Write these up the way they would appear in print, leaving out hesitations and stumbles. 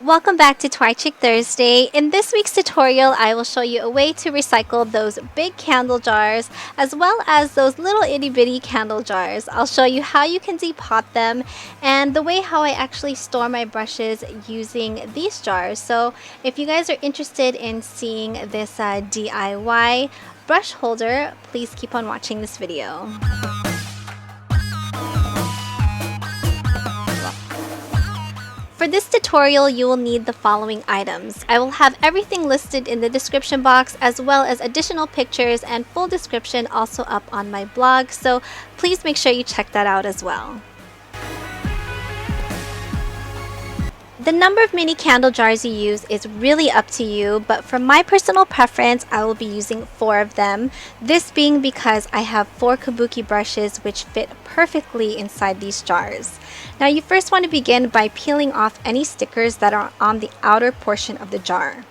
Welcome back to Twi-Chic Thursday. In this week's tutorial, I will show you a way to recycle those big candle jars as well as those little itty bitty candle jars. I'll show you how you can depot them and the way how I actually store my brushes using these jars. So if you guys are interested in seeing this DIY brush holder, please keep on watching this video. For this tutorial, you will need the following items. I will have everything listed in the description box as well as additional pictures and full description also up on my blog, so please make sure you check that out as well. The number of mini candle jars you use is really up to you, but for my personal preference, I will be using 4 of them. This being because I have 4 kabuki brushes which fit perfectly inside these jars. Now you first want to begin by peeling off any stickers that are on the outer portion of the jar.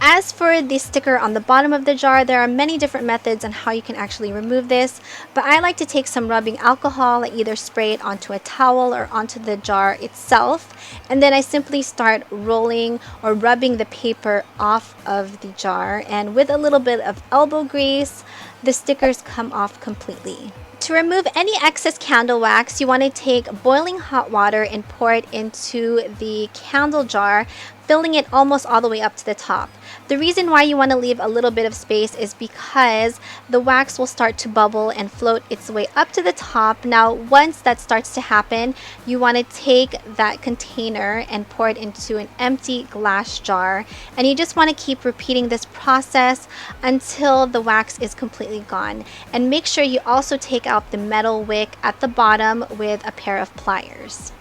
As for the sticker on the bottom of the jar, there are many different methods on how you can actually remove this, but I like to take some rubbing alcohol and either spray it onto a towel or onto the jar itself, and then I simply start rolling or rubbing the paper off of the jar, and with a little bit of elbow grease, the stickers come off completely. To remove any excess candle wax, you want to take boiling hot water and pour it into the candle jar, filling it almost all the way up to the top. The reason why you want to leave a little bit of space is because the wax will start to bubble and float its way up to the top. Now, once that starts to happen, you want to take that container and pour it into an empty glass jar. And you just want to keep repeating this process until the wax is completely gone. And make sure you also take out the metal wick at the bottom with a pair of pliers.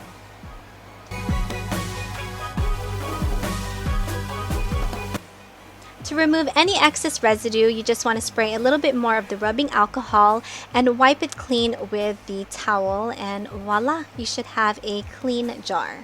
To remove any excess residue, you just want to spray a little bit more of the rubbing alcohol and wipe it clean with the towel, and voila, you should have a clean jar.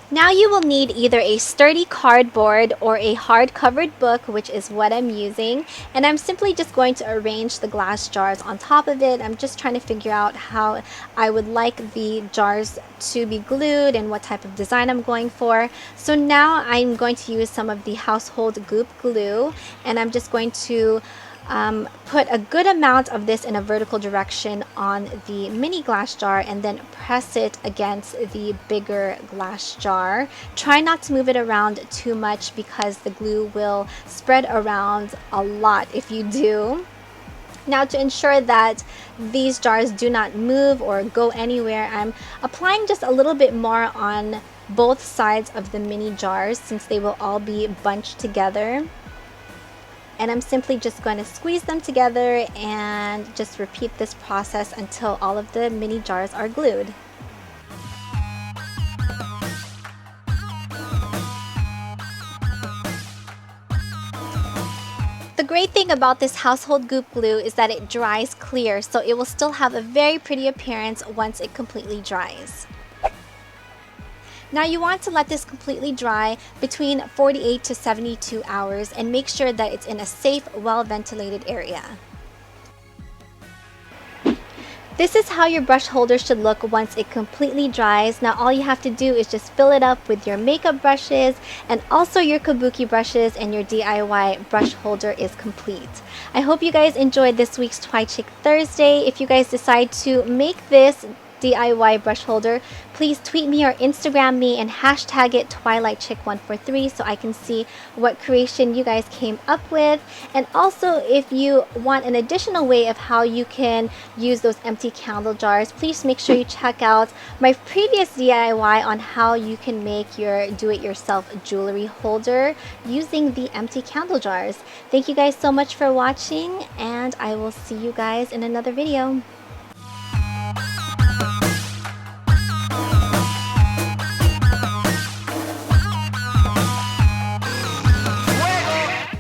Now you will need either a sturdy cardboard or a hard-covered book, which is what I'm using, and I'm simply just going to arrange the glass jars on top of it. I'm just trying to figure out how I would like the jars to be glued and what type of design I'm going for. So now I'm going to use some of the Household Goop glue, and I'm just going to put a good amount of this in a vertical direction on the mini glass jar and then press it against the bigger glass jar. Try not to move it around too much because the glue will spread around a lot if you do. Now, to ensure that these jars do not move or go anywhere, I'm applying just a little bit more on both sides of the mini jars since they will all be bunched together. And I'm simply just going to squeeze them together and just repeat this process until all of the mini jars are glued. The great thing about this Household Goop glue is that it dries clear, so it will still have a very pretty appearance once it completely dries. Now you want to let this completely dry between 48 to 72 hours and make sure that it's in a safe, well-ventilated area. This is how your brush holder should look once it completely dries. Now all you have to do is just fill it up with your makeup brushes and also your kabuki brushes, and your DIY brush holder is complete. I hope you guys enjoyed this week's Twi-Chic Thursday. If you guys decide to make this DIY brush holder, please tweet me or Instagram me and hashtag it TwilightChick143 so I can see what creation you guys came up with. And also, if you want an additional way of how you can use those empty candle jars, please make sure you check out my previous DIY on how you can make your do-it-yourself jewelry holder using the empty candle jars. Thank you guys so much for watching, and I will see you guys in another video.